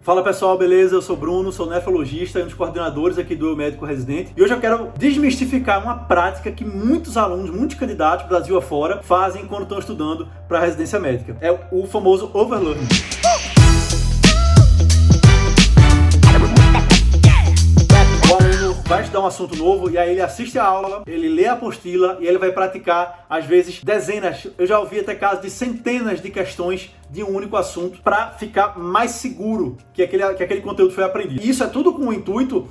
Fala pessoal, beleza? Eu sou Bruno, sou nefrologista e um dos coordenadores aqui do Eu Médico Residente. E hoje eu quero desmistificar uma prática que muitos alunos, muitos candidatos Brasil afora fazem quando estão estudando para residência médica. É o famoso overlearning. Vai estudar um assunto novo e aí ele assiste a aula, ele lê a apostila e ele vai praticar, às vezes, dezenas, eu já ouvi até casos de centenas de questões de um único assunto para ficar mais seguro que aquele conteúdo foi aprendido. E isso é tudo com o intuito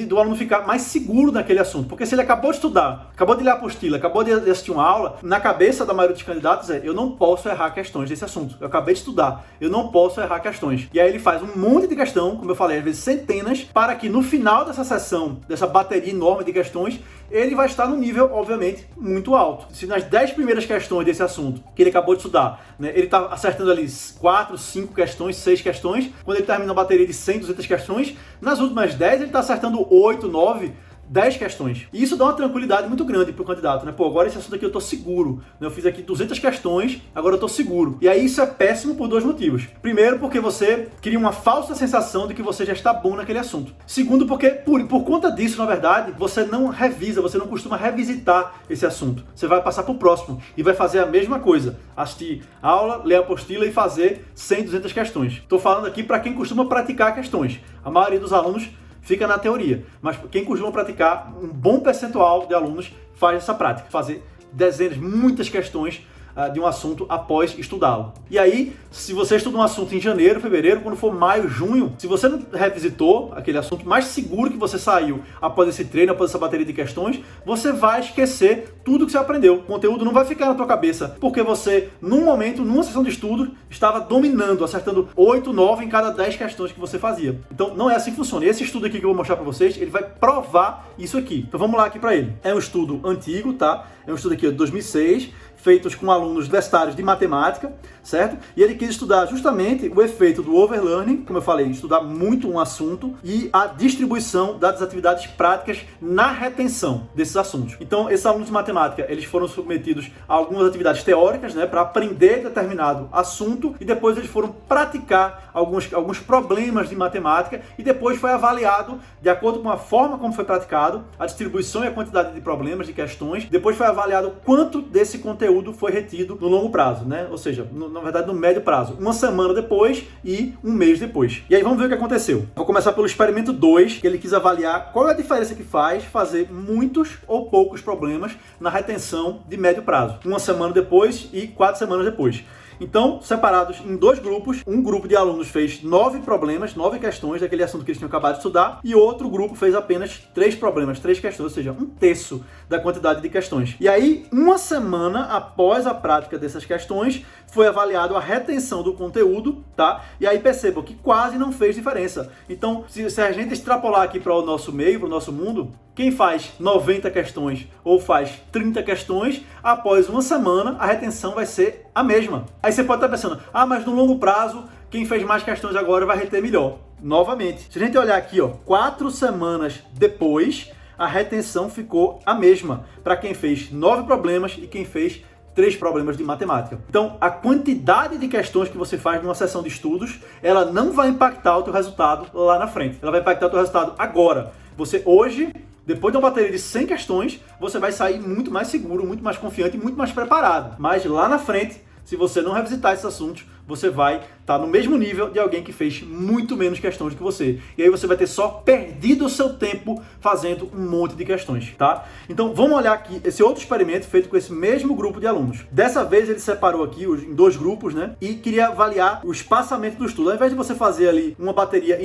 do aluno ficar mais seguro naquele assunto, porque se ele acabou de estudar, acabou de ler a apostila, acabou de assistir uma aula, na cabeça da maioria dos candidatos eu não posso errar questões desse assunto. Eu acabei de estudar, eu não posso errar questões. E aí ele faz um monte de questão, como eu falei, às vezes centenas, para que no final dessa sessão, dessa bateria enorme de questões, ele vai estar no nível, obviamente, muito alto. Se nas 10 primeiras questões desse assunto que ele acabou de estudar, né, ele está acertando ali 4, 5 questões, 6 questões, quando ele termina a bateria de 100, 200 questões, nas últimas 10 ele está acertando 8, 9, 10 questões. E isso dá uma tranquilidade muito grande para o candidato, né? Pô, agora esse assunto aqui eu tô seguro, né? Eu fiz aqui 200 questões, agora eu tô seguro. E aí isso é péssimo por dois motivos. Primeiro, porque você cria uma falsa sensação de que você já está bom naquele assunto. Segundo, porque por conta disso, na verdade, você não revisa, você não costuma revisitar esse assunto. Você vai passar pro próximo e vai fazer a mesma coisa. Assistir aula, ler a apostila e fazer 100, 200 questões. Tô falando aqui para quem costuma praticar questões. A maioria dos alunos fica na teoria, mas quem costuma praticar, um bom percentual de alunos faz essa prática, fazer dezenas, muitas questões de um assunto após estudá-lo. E aí, se você estuda um assunto em janeiro, fevereiro, quando for maio, junho, se você não revisitou aquele assunto, mais seguro que você saiu após esse treino, após essa bateria de questões, você vai esquecer tudo que você aprendeu. O conteúdo não vai ficar na tua cabeça, porque você, num momento, numa sessão de estudo, estava dominando, acertando 8, 9 em cada 10 questões que você fazia. Então, não é assim que funciona. E esse estudo aqui que eu vou mostrar para vocês, ele vai provar isso aqui. Então, vamos lá aqui para ele. É um estudo antigo, tá? É um estudo aqui de 2006, feitos com alunos universitários de matemática, certo? E ele quis estudar justamente o efeito do overlearning, como eu falei, estudar muito um assunto e a distribuição das atividades práticas na retenção desses assuntos. Então, esses alunos de matemática, eles foram submetidos a algumas atividades teóricas, né, para aprender determinado assunto e depois eles foram praticar alguns problemas de matemática e depois foi avaliado de acordo com a forma como foi praticado, a distribuição e a quantidade de problemas, de questões, depois foi avaliado quanto desse conteúdo foi retido no longo prazo, né? Ou seja, na verdade no médio prazo, uma semana depois e um mês depois. E aí vamos ver o que aconteceu. Vou começar pelo experimento 2, que ele quis avaliar qual é a diferença que faz fazer muitos ou poucos problemas na retenção de médio prazo, uma semana depois e 4 semanas depois. Então, separados em dois grupos, um grupo de alunos fez 9 problemas, 9 questões daquele assunto que eles tinham acabado de estudar, e outro grupo fez apenas 3 problemas, 3 questões, ou seja, um terço da quantidade de questões. E aí, uma semana após a prática dessas questões, foi avaliado a retenção do conteúdo, tá? E aí percebam que quase não fez diferença. Então, se a gente extrapolar aqui para o nosso meio, para o nosso mundo, quem faz 90 questões ou faz 30 questões, após uma semana, a retenção vai ser a mesma. Aí você pode estar pensando, mas no longo prazo, quem fez mais questões agora vai reter melhor. Novamente, se a gente olhar aqui, 4 semanas depois, a retenção ficou a mesma para quem fez 9 problemas e quem fez 3 problemas de matemática. Então, a quantidade de questões que você faz numa sessão de estudos, ela não vai impactar o teu resultado lá na frente. Ela vai impactar o teu resultado agora. Você hoje, depois de uma bateria de 100 questões, você vai sair muito mais seguro, muito mais confiante e muito mais preparado. Mas lá na frente, se você não revisitar esses assuntos, você vai estar no mesmo nível de alguém que fez muito menos questões do que você. E aí você vai ter só perdido o seu tempo fazendo um monte de questões, tá? Então vamos olhar aqui esse outro experimento feito com esse mesmo grupo de alunos. Dessa vez ele separou aqui em 2 grupos, né? E queria avaliar o espaçamento do estudo. Ao invés de você fazer ali uma bateria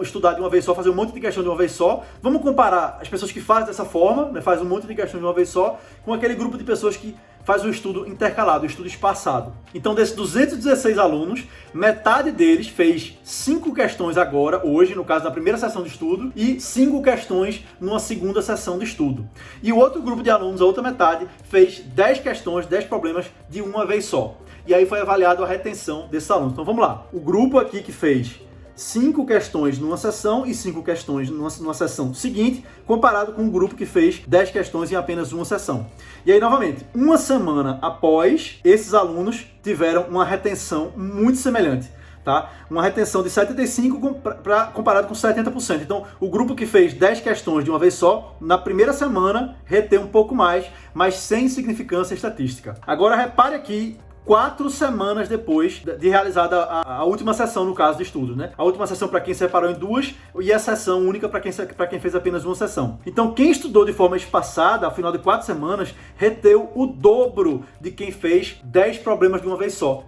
estudar de uma vez só, fazer um monte de questão de uma vez só, vamos comparar as pessoas que fazem dessa forma, né? Faz um monte de questões de uma vez só, com aquele grupo de pessoas que faz um estudo intercalado, um estudo espaçado. Então, desses 216 alunos, metade deles fez 5 questões agora, hoje, no caso da primeira sessão de estudo, e 5 questões numa segunda sessão de estudo. E o outro grupo de alunos, a outra metade, fez 10 questões, 10 problemas de uma vez só. E aí foi avaliado a retenção desses alunos. Então, vamos lá. O grupo aqui que fez 5 questões numa sessão e 5 questões numa sessão seguinte, comparado com um grupo que fez 10 questões em apenas uma sessão. E aí, novamente, uma semana após, esses alunos tiveram uma retenção muito semelhante. tá? Uma retenção de 75% comparado com 70%. Então, o grupo que fez 10 questões de uma vez só, na primeira semana, retém um pouco mais, mas sem significância estatística. Agora, repare aqui, 4 semanas depois de realizada a última sessão, no caso de estudo, né? A última sessão para quem separou em 2 e a sessão única para quem fez apenas uma sessão. Então, quem estudou de forma espaçada, ao final de 4 semanas, reteu o dobro de quem fez 10 problemas de uma vez só.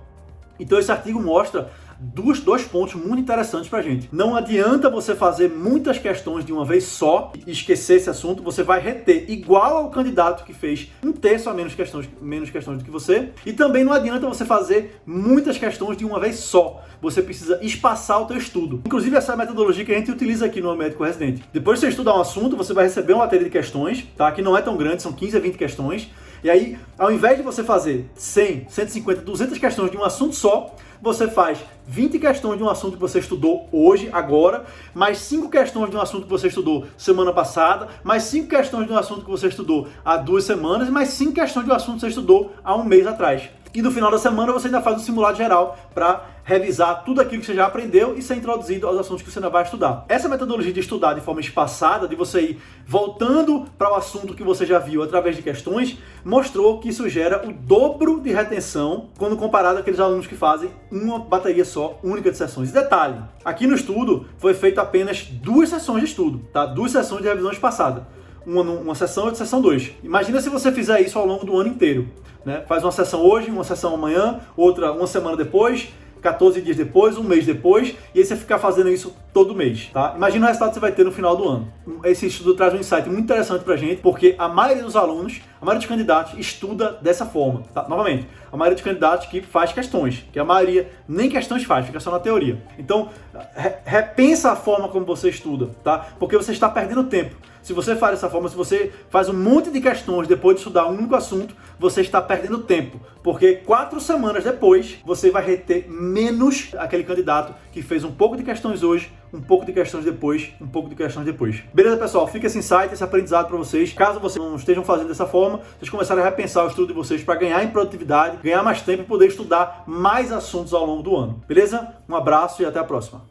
Então, esse artigo mostra dois pontos muito interessantes pra gente. Não adianta você fazer muitas questões de uma vez só e esquecer esse assunto, você vai reter igual ao candidato que fez 1/3 a menos questões do que você, e também não adianta você fazer muitas questões de uma vez só. Você precisa espaçar o teu estudo. Inclusive, essa é a metodologia que a gente utiliza aqui no Médico Residente. Depois de você estudar um assunto, você vai receber uma bateria de questões, tá? Que não é tão grande, são 15 a 20 questões. E aí, ao invés de você fazer 100, 150, 200 questões de um assunto só, você faz 20 questões de um assunto que você estudou hoje, agora, mais 5 questões de um assunto que você estudou semana passada, mais 5 questões de um assunto que você estudou há 2 semanas, e mais 5 questões de um assunto que você estudou há um mês atrás. E no final da semana você ainda faz um simulado geral para revisar tudo aquilo que você já aprendeu e ser introduzido aos assuntos que você ainda vai estudar. Essa metodologia de estudar de forma espaçada, de você ir voltando para o assunto que você já viu através de questões, mostrou que isso gera o dobro de retenção quando comparado àqueles alunos que fazem uma bateria só, única de sessões. E detalhe, aqui no estudo foi feito apenas 2 sessões de estudo, tá? 2 sessões de revisão espaçada. Uma sessão e outra sessão 2. Imagina se você fizer isso ao longo do ano inteiro, né? Faz uma sessão hoje, uma sessão amanhã, outra uma semana depois, 14 dias depois, um mês depois, e aí você ficar fazendo isso todo mês, tá? Imagina o resultado que você vai ter no final do ano. Esse estudo traz um insight muito interessante pra gente, porque a maioria dos alunos, a maioria dos candidatos estuda dessa forma, tá? Novamente, a maioria dos candidatos que faz questões, que a maioria nem questões faz, fica só na teoria. Então, repensa a forma como você estuda, tá? Porque você está perdendo tempo. Se você faz dessa forma, se você faz um monte de questões depois de estudar um único assunto, você está perdendo tempo. Porque 4 semanas depois, você vai reter menos aquele candidato que fez um pouco de questões hoje, um pouco de questões depois, um pouco de questões depois. Beleza, pessoal? Fica esse insight, esse aprendizado para vocês. Caso vocês não estejam fazendo dessa forma, vocês começarem a repensar o estudo de vocês para ganhar em produtividade, ganhar mais tempo e poder estudar mais assuntos ao longo do ano. Beleza? Um abraço e até a próxima.